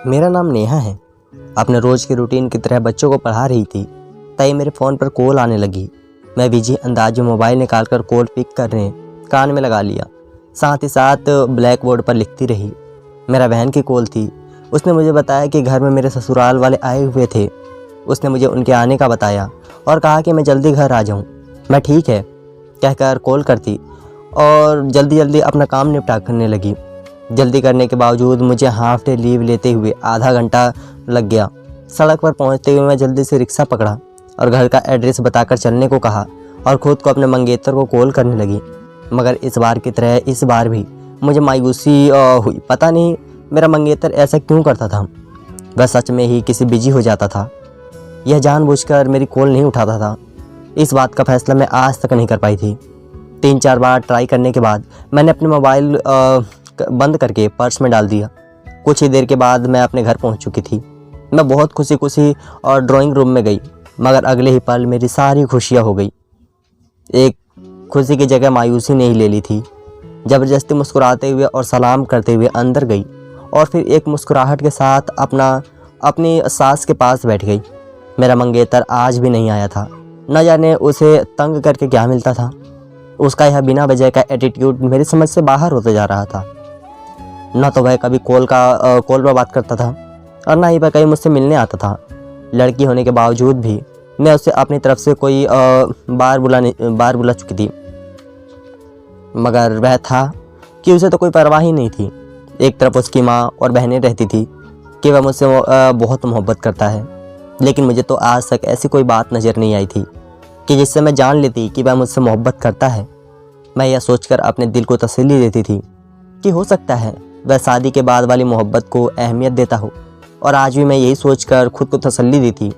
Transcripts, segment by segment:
मेरा नाम नेहा है। अपने रोज़ की रूटीन की तरह बच्चों को पढ़ा रही थी, तभी मेरे फ़ोन पर कॉल आने लगी। मैं बिजी अंदाज में मोबाइल निकालकर कॉल पिक करने कान में लगा लिया, साथ ही साथ ब्लैक बोर्ड पर लिखती रही। मेरा बहन की कॉल थी। उसने मुझे बताया कि घर में मेरे ससुराल वाले आए हुए थे। उसने मुझे उनके आने का बताया और कहा कि मैं जल्दी घर आ जाऊँ। मैं ठीक है कहकर कॉल करती और जल्दी जल्दी अपना काम निपटा करने लगी। जल्दी करने के बावजूद मुझे हाफ डे लीव लेते हुए आधा घंटा लग गया। सड़क पर पहुंचते हुए मैं जल्दी से रिक्शा पकड़ा और घर का एड्रेस बताकर चलने को कहा और ख़ुद को अपने मंगेतर को कॉल करने लगी। मगर इस बार की तरह इस बार भी मुझे मायूसी हुई। पता नहीं मेरा मंगेतर ऐसा क्यों करता था। वह सच में ही किसी बिजी हो जाता था। यह जानबूझकर मेरी कॉल नहीं उठाता था। इस बात का फैसला मैं आज तक नहीं कर पाई थी। 3-4 बार ट्राई करने के बाद मैंने अपने मोबाइल बंद करके पर्स में डाल दिया। कुछ ही देर के बाद मैं अपने घर पहुंच चुकी थी। मैं बहुत खुशी और ड्राइंग रूम में गई, मगर अगले ही पल मेरी सारी खुशियां हो गई। एक खुशी की जगह मायूसी ने ही ले ली थी। ज़बरदस्ती मुस्कुराते हुए और सलाम करते हुए अंदर गई और फिर एक मुस्कुराहट के साथ अपनी सास के पास बैठ गई। मेरा मंगेतर आज भी नहीं आया था। न जाने उसे तंग करके क्या मिलता था। उसका यह बिना वजह का एटीट्यूड मेरी समझ से बाहर होते जा रहा था। न तो वह कभी कॉल पर बात करता था और ना ही वह कहीं मुझसे मिलने आता था। लड़की होने के बावजूद भी मैं उससे अपनी तरफ से कोई बार बुला चुकी थी, मगर वह था कि उसे तो कोई परवाह ही नहीं थी। एक तरफ उसकी माँ और बहनें रहती थी कि वह मुझसे बहुत मोहब्बत करता है, लेकिन मुझे तो आज तक ऐसी कोई बात नज़र नहीं आई थी कि जिससे मैं जान लेती कि वह मुझसे मोहब्बत करता है। मैं यह सोचकर अपने दिल को तसल्ली देती थी कि हो सकता है वह शादी के बाद वाली मोहब्बत को अहमियत देता हो, और आज भी मैं यही सोचकर खुद को तसल्ली दी थी।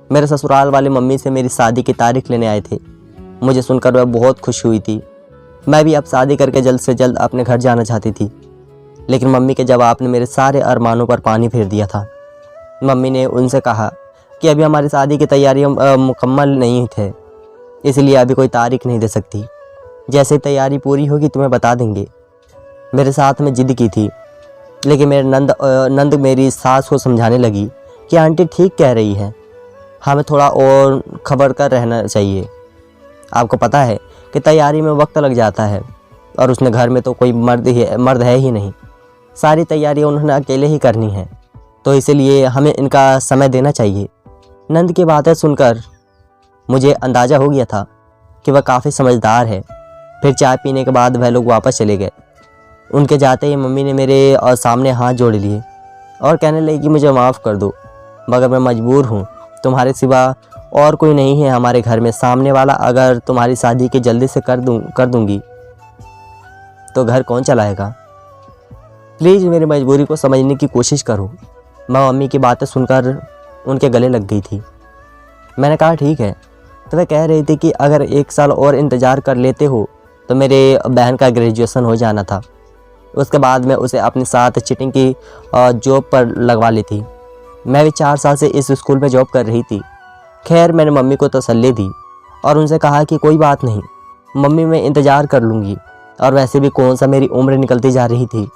मेरे ससुराल वाले मम्मी से मेरी शादी की तारीख लेने आए थे। मुझे सुनकर वह बहुत खुश हुई थी। मैं भी अब शादी करके जल्द से जल्द अपने घर जाना चाहती थी, लेकिन मम्मी के जवाब ने मेरे सारे अरमानों पर पानी फेर दिया था। मम्मी ने उनसे कहा कि अभी हमारी शादी की तैयारियां मुकम्मल नहीं थे, इसलिए अभी कोई तारीख नहीं दे सकती। जैसे तैयारी पूरी होगी तुम्हें बता देंगे। मेरे साथ में जिद की थी, लेकिन मेरे नंद मेरी सास को समझाने लगी कि आंटी ठीक कह रही है, हमें थोड़ा और खबर कर रहना चाहिए। आपको पता है कि तैयारी में वक्त लग जाता है और उसने घर में तो कोई मर्द है ही नहीं। सारी तैयारियां उन्होंने अकेले ही करनी है, तो इसलिए हमें इनका समय देना चाहिए। नंद की बातें सुनकर मुझे अंदाज़ा हो गया था कि वह काफ़ी समझदार है। फिर चाय पीने के बाद वह लोग वापस चले गए। उनके जाते ही मम्मी ने मेरे सामने हाथ जोड़ लिए और कहने लगी कि मुझे माफ़ कर दो, मगर मैं मजबूर हूँ। तुम्हारे सिवा और कोई नहीं है हमारे घर में सामने वाला। अगर तुम्हारी शादी के जल्दी से कर दूँगी तो घर कौन चलाएगा? प्लीज़ मेरी मजबूरी को समझने की कोशिश करो। मैं मम्मी की बातें सुनकर उनके गले लग गई थी। मैंने कहा ठीक है। तो वह कह रही थी कि अगर 1 साल और इंतज़ार कर लेते हो तो मेरे बहन का ग्रेजुएशन हो जाना था। उसके बाद मैं उसे अपने साथ चीटिंग की जॉब पर लगवा ली थी। मैं भी 4 साल से इस स्कूल में जॉब कर रही थी। खैर मैंने मम्मी को तसल्ली दी और उनसे कहा कि कोई बात नहीं मम्मी, मैं इंतज़ार कर लूँगी। और वैसे भी कौन सा मेरी उम्र निकलती जा रही थी,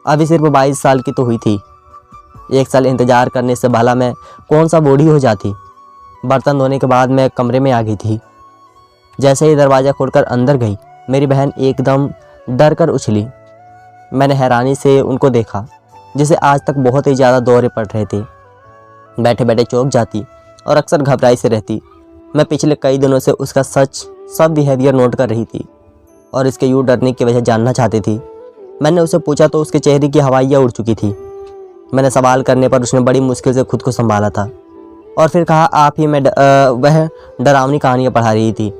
अभी सिर्फ 22 साल की तो हुई थी। 1 साल इंतज़ार करने से भला मैं कौन सा बूढ़ी हो जाती। बर्तन धोने के बाद मैं कमरे में आ गई थी। जैसे ही दरवाज़ा खोलकर अंदर गई, मेरी बहन एकदम डर कर उछली। मैंने हैरानी से उनको देखा, जिसे आज तक बहुत ही ज़्यादा दौरे पड़ रहे थे। बैठे बैठे चौंक जाती और अक्सर घबराई से रहती। मैं पिछले कई दिनों से उसका सब बिहेवियर नोट कर रही थी और इसके यूँ डरने की वजह जानना चाहती थी। मैंने उससे पूछा तो उसके चेहरे की हवाइयाँ उड़ चुकी थी। मैंने सवाल करने पर उसने बड़ी मुश्किल से खुद को संभाला था और फिर कहा आप ही वह डरावनी कहानियाँ पढ़ा रही थी,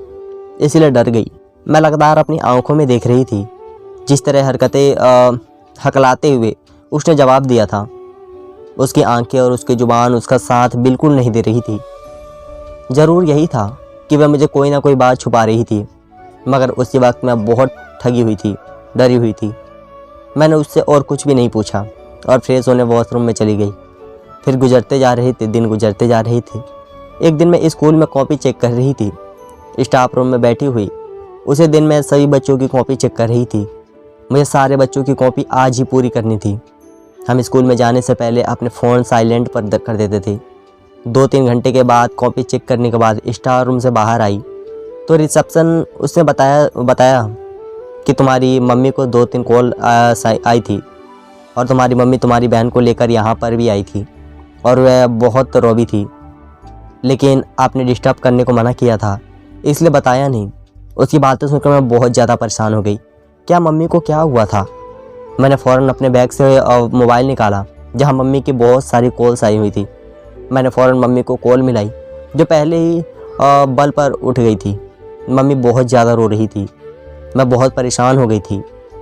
इसलिए डर गई। मैं लगातार अपनी आंखों में देख रही थी। जिस तरह हरकतें हकलाते हुए उसने जवाब दिया था, उसकी आंखें और उसकी जुबान उसका साथ बिल्कुल नहीं दे रही थी। ज़रूर यही था कि वह मुझे कोई ना कोई बात छुपा रही थी, मगर उसी वक्त मैं बहुत ठगी हुई थी, डरी हुई थी। मैंने उससे और कुछ भी नहीं पूछा और फ्रेश होने वॉशरूम में चली गई। फिर दिन गुजरते जा रहे थे। एक दिन मैं स्कूल में कॉपी चेक कर रही थी, स्टाफ रूम में बैठी हुई। उसी दिन मैं सभी बच्चों की कॉपी चेक कर रही थी। मुझे सारे बच्चों की कॉपी आज ही पूरी करनी थी। हम स्कूल में जाने से पहले अपने फ़ोन साइलेंट पर कर देते थे। 2-3 घंटे के बाद कॉपी चेक करने के बाद स्टाफ रूम से बाहर आई तो रिसेप्शन उसने बताया कि तुम्हारी मम्मी को 2-3 कॉल आई थी और तुम्हारी मम्मी तुम्हारी बहन को लेकर यहाँ पर भी आई थी और वह बहुत रोवी थी, लेकिन आपने डिस्टर्ब करने को मना किया था इसलिए बताया नहीं। उसकी बातें सुनकर मैं बहुत ज़्यादा परेशान हो गई। क्या मम्मी को क्या हुआ था? मैंने फ़ौरन अपने बैग से मोबाइल निकाला जहाँ मम्मी की बहुत सारी कॉल्स आई हुई थी। मैंने फ़ौरन मम्मी को कॉल मिलाई जो पहले ही बल पर उठ गई थी। मम्मी बहुत ज़्यादा रो रही थी। मैं बहुत परेशान हो गई थी।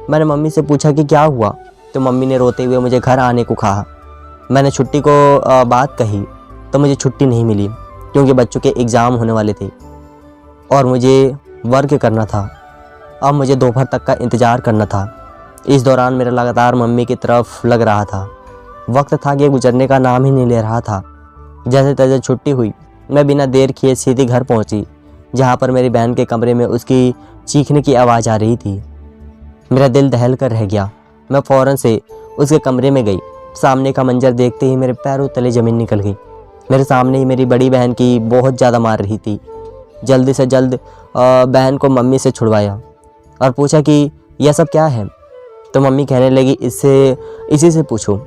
मैंने मम्मी से पूछा कि क्या हुआ, तो मम्मी ने रोते हुए मुझे घर आने को कहा। मैंने छुट्टी को बात कही तो मुझे छुट्टी नहीं मिली क्योंकि बच्चों के एग्ज़ाम होने वाले थे और मुझे वर्क करना था। अब मुझे दोपहर तक का इंतज़ार करना था। इस दौरान मेरा लगातार मम्मी की तरफ लग रहा था। वक्त था कि गुजरने का नाम ही नहीं ले रहा था। जैसे तैसे छुट्टी हुई, मैं बिना देर किए सीधी घर पहुंची जहां पर मेरी बहन के कमरे में उसकी चीखने की आवाज़ आ रही थी। मेरा दिल दहल कर रह गया। मैं फ़ौरन से उसके कमरे में गई। सामने का मंजर देखते ही मेरे पैरों तले ज़मीन निकल गई। मेरे सामने ही मेरी बड़ी बहन की बहुत ज़्यादा मार रही थी। जल्दी से जल्द बहन को मम्मी से छुड़वाया और पूछा कि यह सब क्या है। तो मम्मी कहने लगी इसी से पूछो,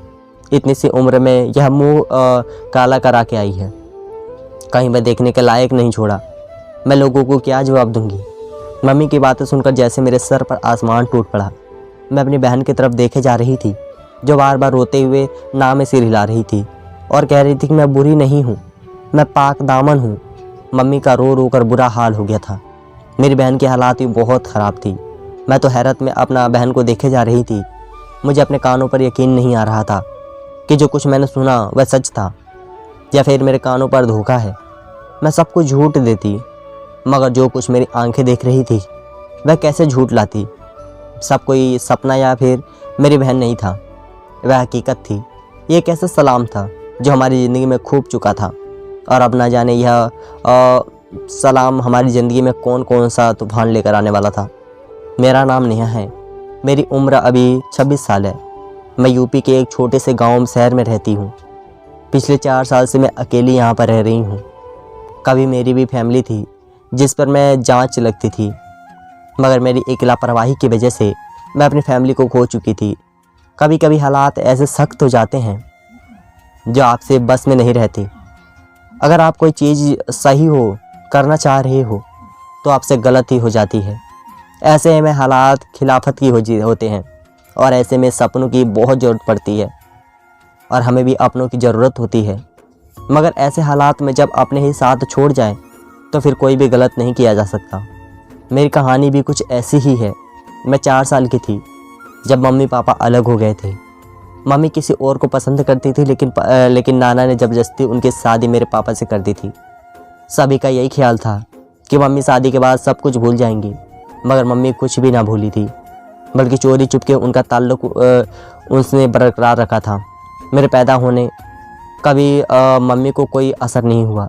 इतनी सी उम्र में यह मुंह काला करा के आई है, कहीं मैं देखने के लायक नहीं छोड़ा। मैं लोगों को क्या जवाब दूंगी? मम्मी की बातें सुनकर जैसे मेरे सर पर आसमान टूट पड़ा। मैं अपनी बहन की तरफ देखे जा रही थी जो बार बार रोते हुए नाम में सिर हिला रही थी और कह रही थी कि मैं बुरी नहीं हूँ, मैं पाक दामन हूँ। मम्मी का रो रो कर बुरा हाल हो गया था। मेरी बहन की हालात भी बहुत ख़राब थी। मैं तो हैरत में अपना बहन को देखे जा रही थी। मुझे अपने कानों पर यकीन नहीं आ रहा था कि जो कुछ मैंने सुना वह सच था या फिर मेरे कानों पर धोखा है। मैं सब कुछ झूठ देती, मगर जो कुछ मेरी आंखें देख रही थी वह कैसे झूठ लाती। सब कोई सपना या फिर मेरी बहन नहीं था, वह हकीकत थी। ये एक ऐसा सलाम था जो हमारी ज़िंदगी में खूब चुका था और अब ना जाने यह सलाम हमारी ज़िंदगी में कौन कौन सा तूफ़ान लेकर आने वाला था। मेरा नाम नेहा है। मेरी उम्र अभी 26 साल है। मैं यूपी के एक छोटे से गांव शहर में रहती हूँ। पिछले 4 साल से मैं अकेली यहाँ पर रह रही हूँ। कभी मेरी भी फैमिली थी जिस पर मैं जांच लगती थी, मगर मेरी एक लापरवाही की वजह से मैं अपनी फैमिली को खो चुकी थी। कभी कभी हालात ऐसे सख्त हो जाते हैं जो आपसे बस में नहीं रहते। अगर आप कोई चीज़ सही हो करना चाह रहे हो तो आपसे गलत ही हो जाती है। ऐसे में हालात खिलाफत की होते हैं और ऐसे में सपनों की बहुत ज़रूरत पड़ती है और हमें भी अपनों की ज़रूरत होती है। मगर ऐसे हालात में जब अपने ही साथ छोड़ जाए तो फिर कोई भी गलत नहीं किया जा सकता। मेरी कहानी भी कुछ ऐसी ही है। मैं 4 साल की थी जब मम्मी पापा अलग हो गए थे। मम्मी किसी और को पसंद करती थी लेकिन नाना ने ज़बरदस्ती उनकी शादी मेरे पापा से कर दी थी। सभी का यही ख्याल था कि मम्मी शादी के बाद सब कुछ भूल जाएंगी, मगर मम्मी कुछ भी ना भूली थी, बल्कि चोरी चुपके उनका ताल्लुक उसने बरकरार रखा था। मेरे पैदा होने कभी मम्मी को कोई असर नहीं हुआ।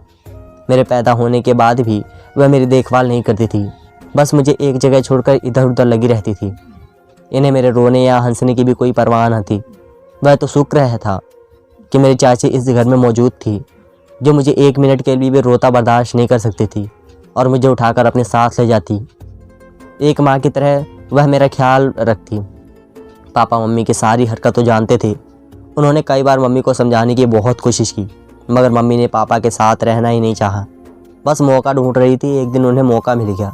मेरे पैदा होने के बाद भी वह मेरी देखभाल नहीं करती थी, बस मुझे एक जगह छोड़कर इधर उधर लगी रहती थी। इन्हें मेरे रोने या हंसने की भी कोई परवाह न थी। वह तो शुक्र है था कि मेरी चाची इस घर में मौजूद थी जो मुझे 1 मिनट के लिए भी रोता बर्दाश्त नहीं कर सकती थी और मुझे उठाकर अपने साथ ले जाती। एक माँ की तरह वह मेरा ख्याल रखती। पापा मम्मी की सारी हरकतों जानते थे। उन्होंने कई बार मम्मी को समझाने की बहुत कोशिश की, मगर मम्मी ने पापा के साथ रहना ही नहीं चाहा। बस मौका ढूंढ रही थी। एक दिन उन्हें मौका मिल गया।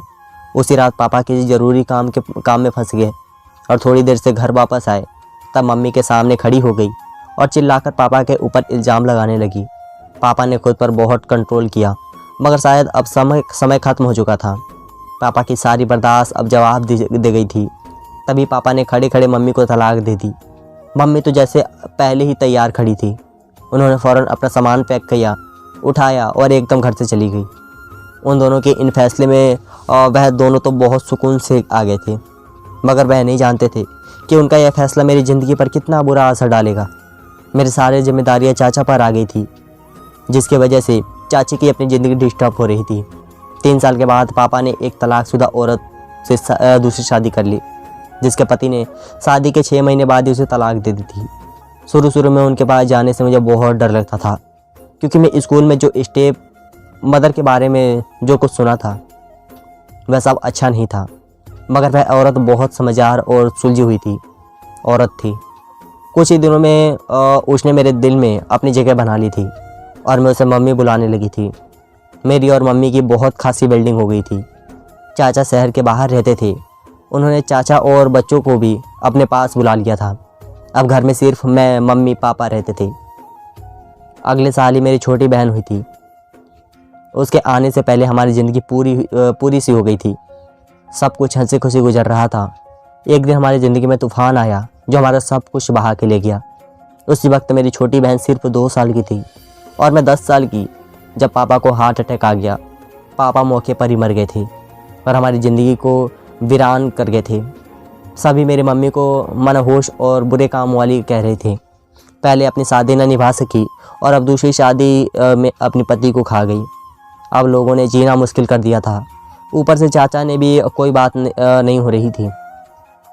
उसी रात पापा किसी ज़रूरी काम में फंस गए और थोड़ी देर से घर वापस आए तब मम्मी के सामने खड़ी हो गई और चिल्लाकर पापा के ऊपर इल्ज़ाम लगाने लगी। पापा ने खुद पर बहुत कंट्रोल किया, मगर शायद अब समय ख़त्म हो चुका था। पापा की सारी बर्दाश्त अब जवाब दे गई थी। तभी पापा ने खड़े खड़े मम्मी को तलाक दे दी। मम्मी तो जैसे पहले ही तैयार खड़ी थी। उन्होंने फ़ौरन अपना सामान पैक किया, उठाया और एकदम घर से चली गई। उन दोनों के इन फैसले में वह दोनों तो बहुत सुकून से आ गए थे, मगर वह नहीं जानते थे कि उनका यह फैसला मेरी ज़िंदगी पर कितना बुरा असर डालेगा। मेरी सारी जिम्मेदारियाँ चाचा पर आ गई थी, जिसकी वजह से चाची की अपनी ज़िंदगी डिस्टर्ब हो रही थी। 3 साल के बाद पापा ने एक तलाकशुदा औरत से दूसरी शादी कर ली, जिसके पति ने शादी के 6 महीने बाद ही उसे तलाक दे दी थी। शुरू शुरू में उनके पास जाने से मुझे बहुत डर लगता था, क्योंकि मैं स्कूल में जो स्टेप मदर के बारे में जो कुछ सुना था वह सब अच्छा नहीं था। मगर वह औरत बहुत समझदार और सुलझी हुई थी औरत थी। कुछ ही दिनों में उसने मेरे दिल में अपनी जगह बना ली थी और मैं उसे मम्मी बुलाने लगी थी। मेरी और मम्मी की बहुत खासी बिल्डिंग हो गई थी। चाचा शहर के बाहर रहते थे। उन्होंने चाचा और बच्चों को भी अपने पास बुला लिया था। अब घर में सिर्फ मैं, मम्मी, पापा रहते थे। अगले साल ही मेरी छोटी बहन हुई थी। उसके आने से पहले हमारी ज़िंदगी पूरी सी हो गई थी। सब कुछ हंसी खुशी गुजर रहा था। एक दिन हमारी ज़िंदगी में तूफ़ान आया जो हमारा सब कुछ बहा के ले गया। उस वक्त मेरी छोटी बहन सिर्फ 2 साल की थी और मैं 10 साल की, जब पापा को हार्ट अटैक आ गया। पापा मौके पर ही मर गए थे और हमारी ज़िंदगी को वीरान कर गए थे। सभी मेरी मम्मी को मनहूस और बुरे काम वाली कह रहे थे। पहले अपनी शादी न निभा सकी और अब दूसरी शादी में अपने पति को खा गई। अब लोगों ने जीना मुश्किल कर दिया था। ऊपर से चाचा ने भी कोई बात नहीं हो रही थी।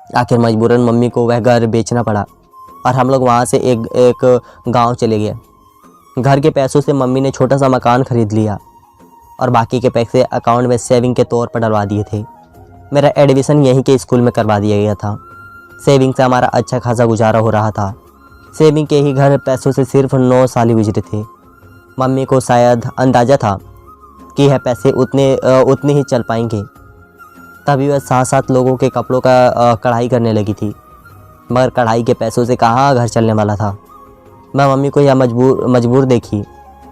आखिर मजबूरन मम्मी को वह घर बेचना पड़ा और हम लोग वहाँ से एक गांव चले गए। घर के पैसों से मम्मी ने छोटा सा मकान खरीद लिया और बाकी के पैसे अकाउंट में सेविंग के तौर पर डलवा दिए थे। मेरा एडमिशन यहीं के स्कूल में करवा दिया गया था। सेविंग से हमारा अच्छा खासा गुजारा हो रहा था। सेविंग के ही घर पैसों से सिर्फ 9 साल ही गुजरे थे। मम्मी को शायद अंदाज़ा था कि यह पैसे उतने ही चल पाएंगे, तभी वह 7-7 लोगों के कपड़ों का कढ़ाई करने लगी थी। मगर कढ़ाई के पैसों से कहाँ घर चलने वाला था। मैं मम्मी को यह मजबूर देखी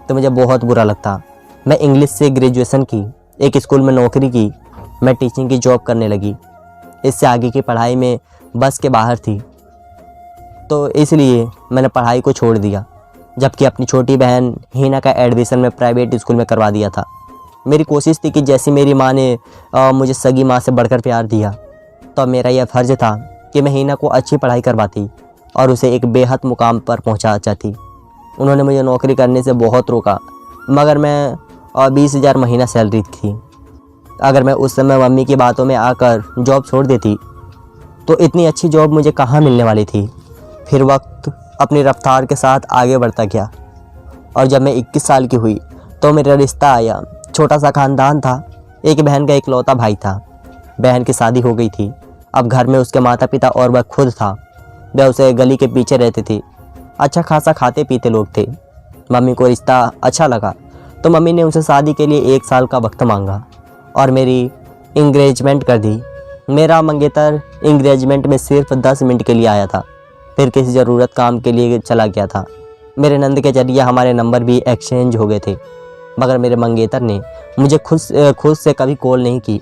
तो मुझे बहुत बुरा लगता। मैं इंग्लिश से ग्रेजुएशन की, एक स्कूल में नौकरी की, मैं टीचिंग की जॉब करने लगी। इससे आगे की पढ़ाई में बस के बाहर थी, तो इसलिए मैंने पढ़ाई को छोड़ दिया। जबकि अपनी छोटी बहन हीना का एडमिशन मैं प्राइवेट स्कूल में करवा दिया था। मेरी कोशिश थी कि जैसी मेरी माँ ने मुझे सगी माँ से बढ़कर प्यार दिया, तो मेरा यह फ़र्ज़ था कि मैं हीना को अच्छी पढ़ाई करवाती और उसे एक बेहद मुकाम पर पहुँचा चाहती। उन्होंने मुझे नौकरी करने से बहुत रोका, मगर मैं 20,000 महीना सैलरी थी। अगर मैं उस समय मम्मी की बातों में आकर जॉब छोड़ देती तो इतनी अच्छी जॉब मुझे कहाँ मिलने वाली थी। फिर वक्त अपनी रफ्तार के साथ आगे बढ़ता गया और जब मैं 21 साल की हुई तो मेरा रिश्ता आया। छोटा सा ख़ानदान था। एक बहन का इकलौता भाई था। बहन की शादी हो गई थी। अब घर में उसके माता पिता और वह खुद था। वह उसे गली के पीछे रहते थे। अच्छा खासा खाते पीते लोग थे। मम्मी को रिश्ता अच्छा लगा तो मम्मी ने उनसे शादी के लिए 1 साल का वक्त मांगा और मेरी इंगेजमेंट कर दी। मेरा मंगेतर इंगेजमेंट में सिर्फ 10 मिनट के लिए आया था, फिर किसी ज़रूरत काम के लिए चला गया था। मेरे नंद के जरिए हमारे नंबर भी एक्सचेंज हो गए थे, मगर मेरे मंगेतर ने मुझे खुद से कभी कॉल नहीं की।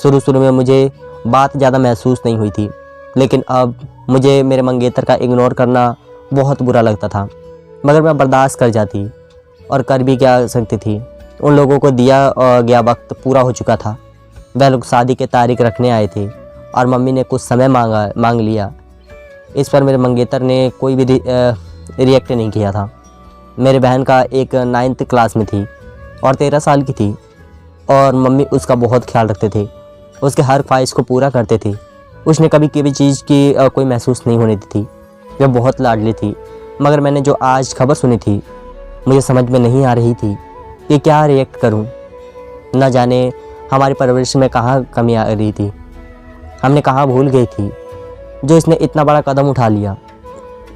शुरू में मुझे बात ज़्यादा महसूस नहीं हुई थी, लेकिन अब मुझे मेरे मंगेतर का इग्नोर करना बहुत बुरा लगता था। मगर मैं बर्दाश्त कर जाती और कर भी क्या सकती थी। उन लोगों को दिया गया वक्त पूरा हो चुका था। वह लोग शादी की तारीख रखने आए थे और मम्मी ने कुछ समय मांग लिया। इस पर मेरे मंगेतर ने कोई भी रिएक्ट नहीं किया था। मेरी बहन का एक 9th क्लास में थी और 13 साल की थी और मम्मी उसका बहुत ख्याल रखते थे। उसके हर ख्वाहिश को पूरा करते थे। उसने कभी किसी चीज़ की कोई महसूस नहीं होने दी थी। वह बहुत लाडली थी। मगर मैंने जो आज खबर सुनी थी, मुझे समझ में नहीं आ रही थी कि क्या रिएक्ट करूं। न जाने हमारी परवरिश में कहाँ कमी आ रही थी। हमने कहाँ भूल गई थी जो इसने इतना बड़ा कदम उठा लिया।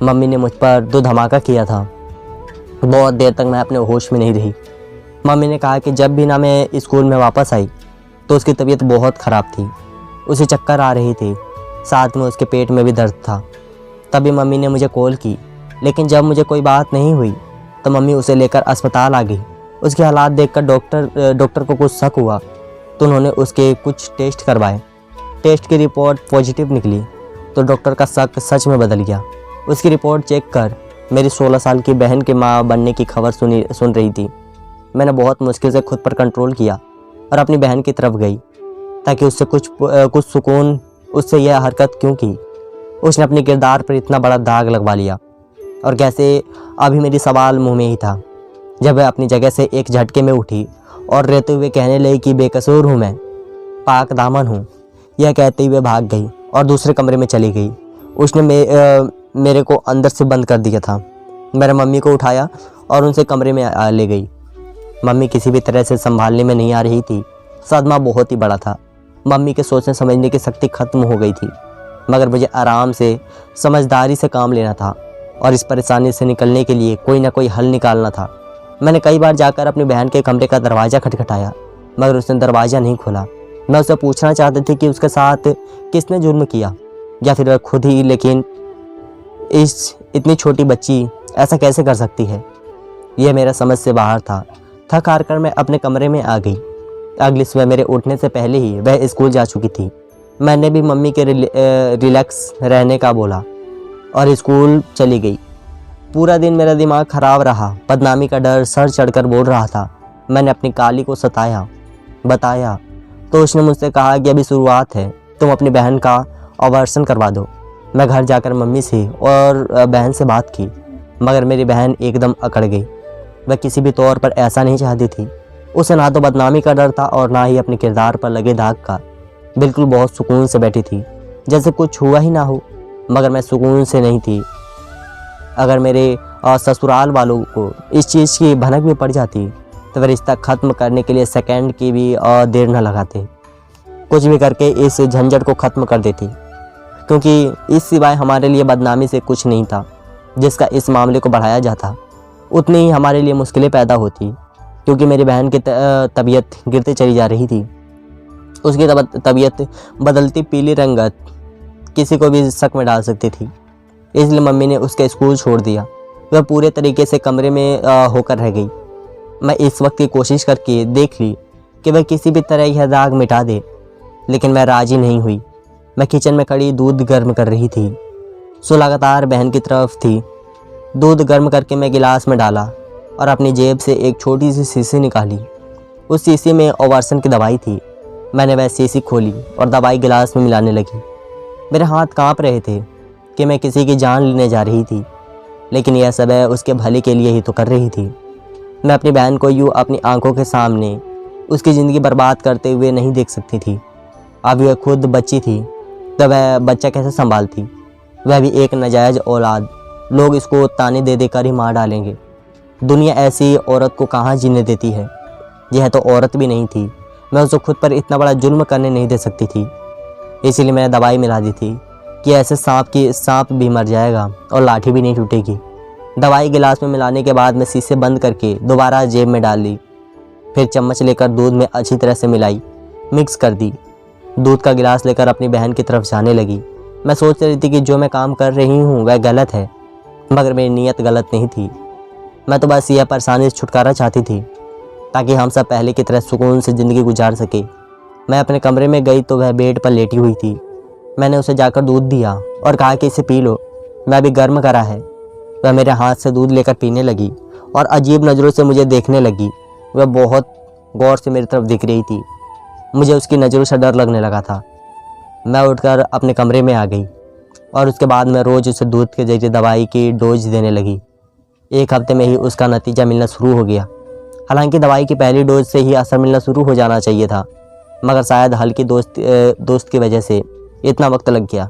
मम्मी ने मुझ पर 2 धमाका किया था। बहुत देर तक मैं अपने होश में नहीं रही। मम्मी ने कहा कि जब भी ना मैं स्कूल में वापस आई तो उसकी तबीयत बहुत ख़राब थी। उसे चक्कर आ रही थी, साथ में उसके पेट में भी दर्द था। तभी मम्मी ने मुझे कॉल की, लेकिन जब मुझे कोई बात नहीं हुई तो मम्मी उसे लेकर अस्पताल आ गई। उसके हालात देखकर डॉक्टर को कुछ शक हुआ तो उन्होंने उसके कुछ टेस्ट करवाए। टेस्ट की रिपोर्ट पॉजिटिव निकली तो डॉक्टर का शक सच में बदल गया। उसकी रिपोर्ट चेक कर मेरी 16 साल की बहन की माँ बनने की खबर सुन रही थी। मैंने बहुत मुश्किल से खुद पर कंट्रोल किया और अपनी बहन की तरफ गई ताकि उससे कुछ सुकून। उससे यह हरकत क्यों की? उसने अपने किरदार पर इतना बड़ा दाग लगवा लिया। और कैसे अभी मेरी सवाल मुंह में ही था जब वह अपनी जगह से एक झटके में उठी और रहते हुए कहने लगी कि बेकसूर हूँ मैं, पाक दामन हूँ। यह कहते हुए भाग गई और दूसरे कमरे में चली गई। उसने मेरे को अंदर से बंद कर दिया था। मैंने मम्मी को उठाया और उनसे कमरे में ले गई। मम्मी किसी भी तरह से संभालने में नहीं आ रही थी। सदमा बहुत ही बड़ा था। मम्मी के सोचने समझने की शक्ति खत्म हो गई थी, मगर मुझे आराम से समझदारी से काम लेना था और इस परेशानी से निकलने के लिए कोई ना कोई हल निकालना था। मैंने कई बार जाकर अपनी बहन के कमरे का दरवाज़ा खटखटाया, मगर उसने दरवाज़ा नहीं खोला। मैं उससे पूछना चाहती थी कि उसके साथ किसने जुर्म किया या फिर वह खुद ही, लेकिन इस इतनी छोटी बच्ची ऐसा कैसे कर सकती है। यह मेरा समझ से बाहर था। थक हार कर मैं अपने कमरे में आ गई। अगली सुबह मेरे उठने से पहले ही वह स्कूल जा चुकी थी। मैंने भी मम्मी के रिलैक्स रहने का बोला और स्कूल चली गई। पूरा दिन मेरा दिमाग खराब रहा। बदनामी का डर सर चढ़कर बोल रहा था। मैंने अपनी काली को बताया तो उसने मुझसे कहा कि अभी शुरुआत है, तुम अपनी बहन का ऑपरेशन करवा दो। मैं घर जाकर मम्मी से और बहन से बात की, मगर मेरी बहन एकदम अकड़ गई। वह किसी भी तौर पर ऐसा नहीं चाहती थी। उसे ना तो बदनामी का डर था और ना ही अपने किरदार पर लगे दाग का। बिल्कुल बहुत सुकून से बैठी थी, जैसे कुछ हुआ ही ना हो। मगर मैं सुकून से नहीं थी। अगर मेरे ससुराल वालों को इस चीज़ की भनक भी पड़ जाती तो वह रिश्ता ख़त्म करने के लिए सेकंड की भी देर न लगाते। कुछ भी करके इस झंझट को ख़त्म कर देती, क्योंकि इस सिवाय हमारे लिए बदनामी से कुछ नहीं था जिसका इस मामले को बढ़ाया जाता। उतनी ही हमारे लिए मुश्किलें पैदा होती, क्योंकि मेरी बहन की तबीयत गिरती चली जा रही थी। उसकी तबीयत बदलती पीली रंगत किसी को भी शक में डाल सकती थी। इसलिए मम्मी ने उसका स्कूल छोड़ दिया। वह पूरे तरीके से कमरे में होकर रह गई। मैं इस वक्त की कोशिश करके देख ली कि वह किसी भी तरह यह दाग मिटा दे, लेकिन मैं राजी नहीं हुई। मैं किचन में खड़ी दूध गर्म कर रही थी। सो लगातार बहन की तरफ थी। दूध गर्म करके मैं गिलास में डाला और अपनी जेब से एक छोटी सी शीशी निकाली। उस शीशी में ऑपरेशन की दवाई थी। मैंने वह शीशी खोली और दवाई गिलास में मिलाने लगी। मेरे हाथ कांप रहे थे कि मैं किसी की जान लेने जा रही थी, लेकिन यह सब उसके भले के लिए ही तो कर रही थी। मैं अपनी बहन को यूँ अपनी आंखों के सामने उसकी ज़िंदगी बर्बाद करते हुए नहीं देख सकती थी। अब वह खुद बच्ची थी तो वह बच्चा कैसे संभालती, वह भी एक नाजायज़ औलाद। लोग इसको ताने दे देकर ही मार डालेंगे। दुनिया ऐसी औरत को कहाँ जीने देती है। यह तो औरत भी नहीं थी। मैं उसे खुद पर इतना बड़ा जुल्म करने नहीं दे सकती थी। इसीलिए मैंने दवाई मिला दी थी कि ऐसे सांप भी मर जाएगा और लाठी भी नहीं टूटेगी। दवाई गिलास में मिलाने के बाद मैं शीशे बंद करके दोबारा जेब में डाल ली। फिर चम्मच लेकर दूध में अच्छी तरह से मिलाई, मिक्स कर दी। दूध का गिलास लेकर अपनी बहन की तरफ जाने लगी। मैं सोच रही थी कि जो मैं काम कर रही हूँ वह गलत है, मगर मेरी नीयत गलत नहीं थी। मैं तो बस यह परेशानी से छुटकारा चाहती थी ताकि हम सब पहले की तरह सुकून से ज़िंदगी गुजार सके। मैं अपने कमरे में गई तो वह बेड पर लेटी हुई थी। मैंने उसे जाकर दूध दिया और कहा कि इसे पी लो, मैं अभी गर्म करा है। वह मेरे हाथ से दूध लेकर पीने लगी और अजीब नज़रों से मुझे देखने लगी। वह बहुत गौर से मेरी तरफ दिख रही थी। मुझे उसकी नज़रों से डर लगने लगा था। मैं उठकर अपने कमरे में आ गई और उसके बाद मैं रोज़ उसे दूध के जरिए दवाई की डोज देने लगी। एक हफ्ते में ही उसका नतीजा मिलना शुरू हो गया। हालांकि दवाई की पहली डोज से ही असर मिलना शुरू हो जाना चाहिए था, मगर शायद हल्की दोस्त की वजह से इतना वक्त लग गया।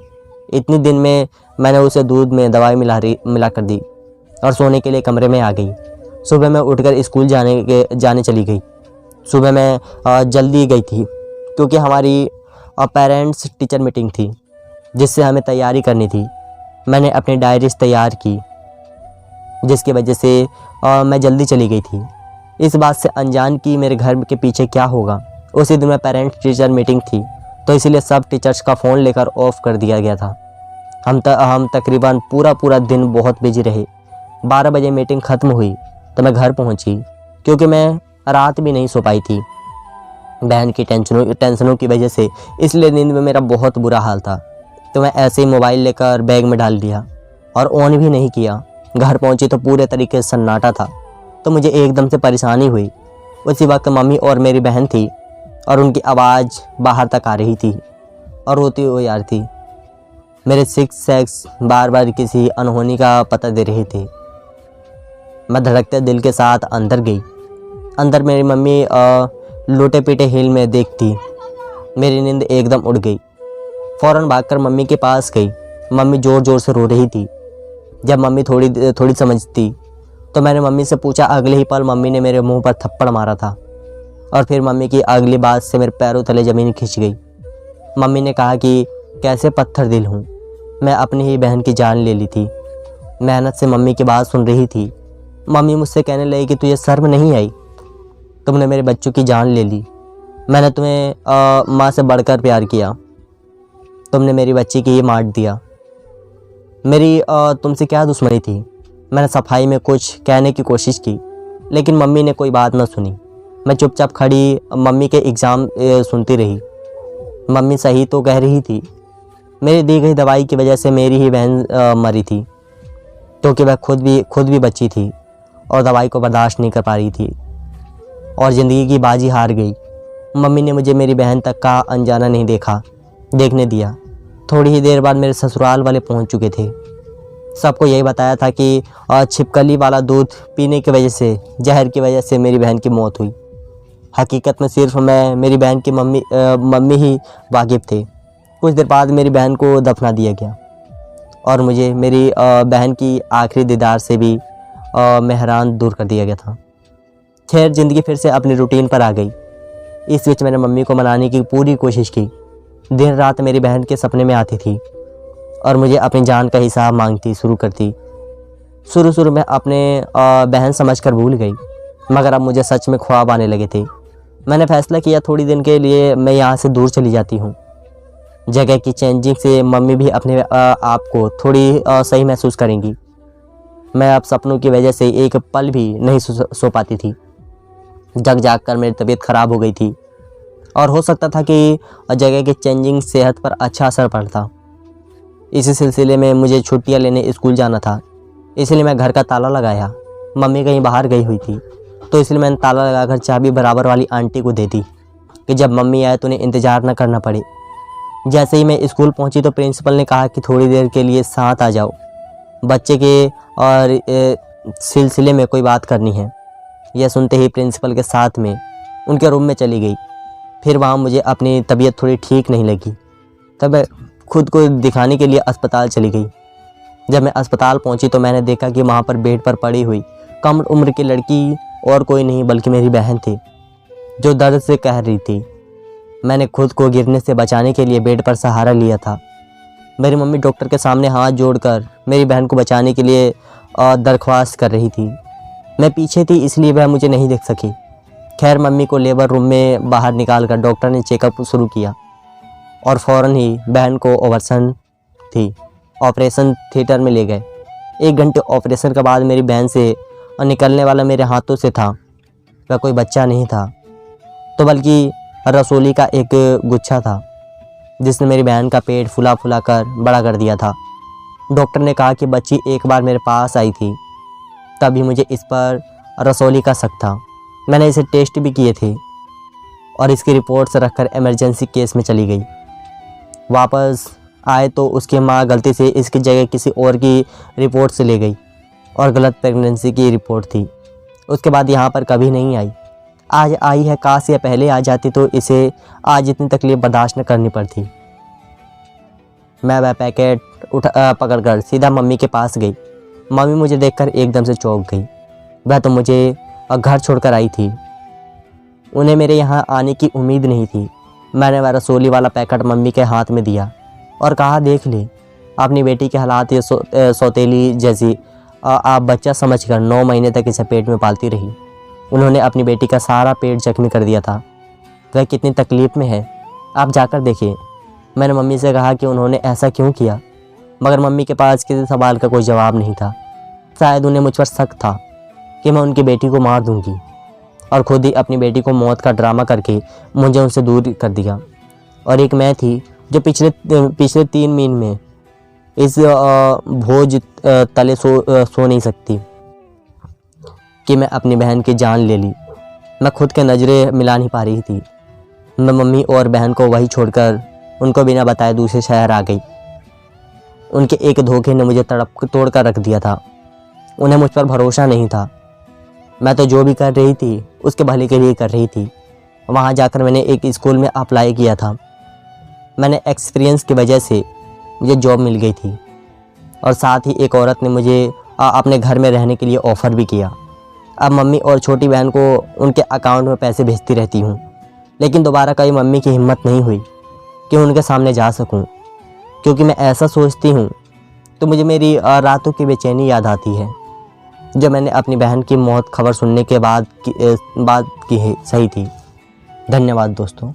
इतने दिन में मैंने उसे दूध में दवाई मिला कर दी और सोने के लिए कमरे में आ गई। सुबह मैं उठकर स्कूल जाने चली गई। सुबह मैं जल्दी गई थी क्योंकि हमारी पेरेंट्स टीचर मीटिंग थी जिससे हमें तैयारी करनी थी। मैंने अपनी डायरीज तैयार की, जिसकी वजह से मैं जल्दी चली गई थी। इस बात से अनजान कि मेरे घर के पीछे क्या होगा। उसी दिन में पेरेंट्स टीचर मीटिंग थी, तो इसीलिए सब टीचर्स का फ़ोन लेकर ऑफ कर दिया गया था। हम तकरीबन पूरा दिन बहुत बिजी रहे। 12 बजे मीटिंग ख़त्म हुई तो मैं घर पहुंची, क्योंकि मैं रात भी नहीं सो पाई थी बहन की टेंशनों की वजह से। इसलिए नींद में मेरा बहुत बुरा हाल था। तो मैं ऐसे ही मोबाइल लेकर बैग में डाल दिया और ऑन भी नहीं किया। घर पहुंची तो पूरे तरीके से सन्नाटा था, तो मुझे एकदम से परेशानी हुई। उसी वक्त मम्मी और मेरी बहन थी और उनकी आवाज़ बाहर तक आ रही थी और रोती हुई आ रही थी। मेरे 6 सेक्स बार बार किसी अनहोनी का पता दे रहे थे। मैं धड़कते दिल के साथ अंदर गई। अंदर मेरी मम्मी लोटे पीटे हिल में देखती। मेरी नींद एकदम उड़ गई। फ़ौरन भागकर मम्मी के पास गई। मम्मी ज़ोर ज़ोर से रो रही थी। जब मम्मी थोड़ी समझती तो मैंने मम्मी से पूछा। अगले ही पल मम्मी ने मेरे मुंह पर थप्पड़ मारा था और फिर मम्मी की अगली बात से मेरे पैरों तले ज़मीन खिंच गई। मम्मी ने कहा कि कैसे पत्थर दिल हूँ, मैं अपनी ही बहन की जान ले ली थी। मेहनत से मम्मी की बात सुन रही थी। मम्मी मुझसे कहने लगी कि तुझे शर्म नहीं आई, तुमने मेरे बच्चों की जान ले ली। मैंने तुम्हें माँ से बढ़कर प्यार किया, तुमने मेरी बच्ची की ही मार दिया। मेरी तुमसे क्या दुश्मनी थी। मैंने सफाई में कुछ कहने की कोशिश की लेकिन मम्मी ने कोई बात न सुनी। मैं चुपचाप खड़ी मम्मी के एग्ज़ाम सुनती रही। मम्मी सही तो कह रही थी, मेरी दी गई दवाई की वजह से मेरी ही बहन मरी थी, क्योंकि वह खुद भी बच्ची थी और दवाई को बर्दाश्त नहीं कर पा रही थी और ज़िंदगी की बाजी हार गई। मम्मी ने मुझे मेरी बहन तक का अनजाना नहीं देखने दिया। थोड़ी ही देर बाद मेरे ससुराल वाले पहुंच चुके थे। सबको यही बताया था कि छिपकली वाला दूध पीने की वजह से, जहर की वजह से मेरी बहन की मौत हुई। हकीकत में सिर्फ मैं, मेरी बहन की मम्मी ही वाकिफ़ थे। कुछ देर बाद मेरी बहन को दफना दिया गया और मुझे मेरी बहन की आखिरी दीदार से भी मेहरान दूर कर दिया गया था। खैर, ज़िंदगी फिर से अपनी रूटीन पर आ गई। इस बीच मैंने मम्मी को मनाने की पूरी कोशिश की। दिन रात मेरी बहन के सपने में आती थी और मुझे अपनी जान का हिसाब मांगती शुरू करती। शुरू में अपने बहन समझकर भूल गई, मगर अब मुझे सच में ख्वाब आने लगे थे। मैंने फैसला किया थोड़ी दिन के लिए मैं यहाँ से दूर चली जाती हूँ। जगह की चेंजिंग से मम्मी भी अपने आप को थोड़ी सही महसूस करेंगी। मैं अब सपनों की वजह से एक पल भी नहीं सो पाती थी। जग कर मेरी तबीयत ख़राब हो गई थी और हो सकता था कि जगह की चेंजिंग सेहत पर अच्छा असर पड़ता। इसी सिलसिले में मुझे छुट्टियां लेने स्कूल जाना था, इसलिए मैं घर का ताला लगाया। मम्मी कहीं बाहर गई हुई थी तो इसलिए मैंने ताला लगाकर चाबी बराबर वाली आंटी को दे दी कि जब मम्मी आए तो उन्हें इंतज़ार न करना पड़े। जैसे ही मैं स्कूल पहुंची तो प्रिंसिपल ने कहा कि थोड़ी देर के लिए साथ आ जाओ, बच्चे के और सिलसिले में कोई बात करनी है। यह सुनते ही प्रिंसिपल के साथ में उनके रूम में चली गई। फिर वहाँ मुझे अपनी तबीयत थोड़ी ठीक नहीं लगी, तब मैं खुद को दिखाने के लिए अस्पताल चली गई। जब मैं अस्पताल पहुँची तो मैंने देखा कि वहाँ पर बेड पर पड़ी हुई कम उम्र की लड़की और कोई नहीं बल्कि मेरी बहन थी, जो दर्द से कह रही थी। मैंने खुद को गिरने से बचाने के लिए बेड पर सहारा लिया था। मेरी मम्मी डॉक्टर के सामने हाथ जोड़कर मेरी बहन को बचाने के लिए दरख्वास्त कर रही थी। मैं पीछे थी इसलिए वह मुझे नहीं देख सकी। खैर, मम्मी को लेबर रूम में बाहर निकाल कर डॉक्टर ने चेकअप शुरू किया और फ़ौरन ही बहन को ऑपरेशन थिएटर में ले गए। 1 घंटे ऑपरेशन के बाद मेरी बहन से निकलने वाला मेरे हाथों से था वह कोई बच्चा नहीं था, तो बल्कि रसोली का एक गुच्छा था जिसने मेरी बहन का पेट फुला कर बड़ा कर दिया था। डॉक्टर ने कहा कि बच्ची एक बार मेरे पास आई थी, तभी मुझे इस पर रसोली का शक था। मैंने इसे टेस्ट भी किए थे और इसकी रिपोर्ट्स रखकर इमरजेंसी केस में चली गई। वापस आए तो उसकी माँ गलती से इसकी जगह किसी और की रिपोर्ट से ले गई और गलत प्रेगनेंसी की रिपोर्ट थी। उसके बाद यहाँ पर कभी नहीं आई। आज आई है, काश या पहले आ जाती तो इसे आज इतनी तकलीफ़ बर्दाश्त न करनी पड़ती। मैं वह पैकेट पकड़कर सीधा मम्मी के पास गई। मम्मी मुझे देखकर एकदम से चौंक गई। वह तो मुझे घर छोड़कर आई थी, उन्हें मेरे यहाँ आने की उम्मीद नहीं थी। मैंने वह रसोली वाला पैकेट मम्मी के हाथ में दिया और कहा, देख ले अपनी बेटी के हालात, ये सौतेली जैसी आप बच्चा समझकर 9 महीने तक इसे पेट में पालती रही। उन्होंने अपनी बेटी का सारा पेट जख्मी कर दिया था। वह कितनी तकलीफ़ में है, आप जाकर देखिए। मैंने मम्मी से कहा कि उन्होंने ऐसा क्यों किया, मगर मम्मी के पास किसी सवाल का कोई जवाब नहीं था। शायद उन्हें मुझ पर शक था कि मैं उनकी बेटी को मार दूंगी और खुद ही अपनी बेटी को मौत का ड्रामा करके मुझे उनसे दूर कर दिया। और एक मैं थी जो पिछले 3 महीने में इस भोज तले सो नहीं सकती कि मैं अपनी बहन की जान ले ली। मैं खुद के नज़रें मिला नहीं पा रही थी। मैं मम्मी और बहन को वहीं छोड़कर उनको बिना बताए दूसरे शहर आ गई। उनके एक धोखे ने मुझे तोड़ कर रख दिया था। उन्हें मुझ पर भरोसा नहीं था। मैं तो जो भी कर रही थी उसके भले के लिए कर रही थी। वहाँ जाकर मैंने एक स्कूल में अप्लाई किया था। मैंने एक्सपीरियंस की वजह से मुझे जॉब मिल गई थी। और साथ ही एक औरत ने मुझे अपने घर में रहने के लिए ऑफ़र भी किया। अब मम्मी और छोटी बहन को उनके अकाउंट में पैसे भेजती रहती हूँ, लेकिन दोबारा कभी मम्मी की हिम्मत नहीं हुई कि उनके सामने जा सकूँ, क्योंकि मैं ऐसा सोचती हूँ तो मुझे मेरी रातों की बेचैनी याद आती है जो मैंने अपनी बहन की मौत खबर सुनने के बाद की है सही थी। धन्यवाद दोस्तों।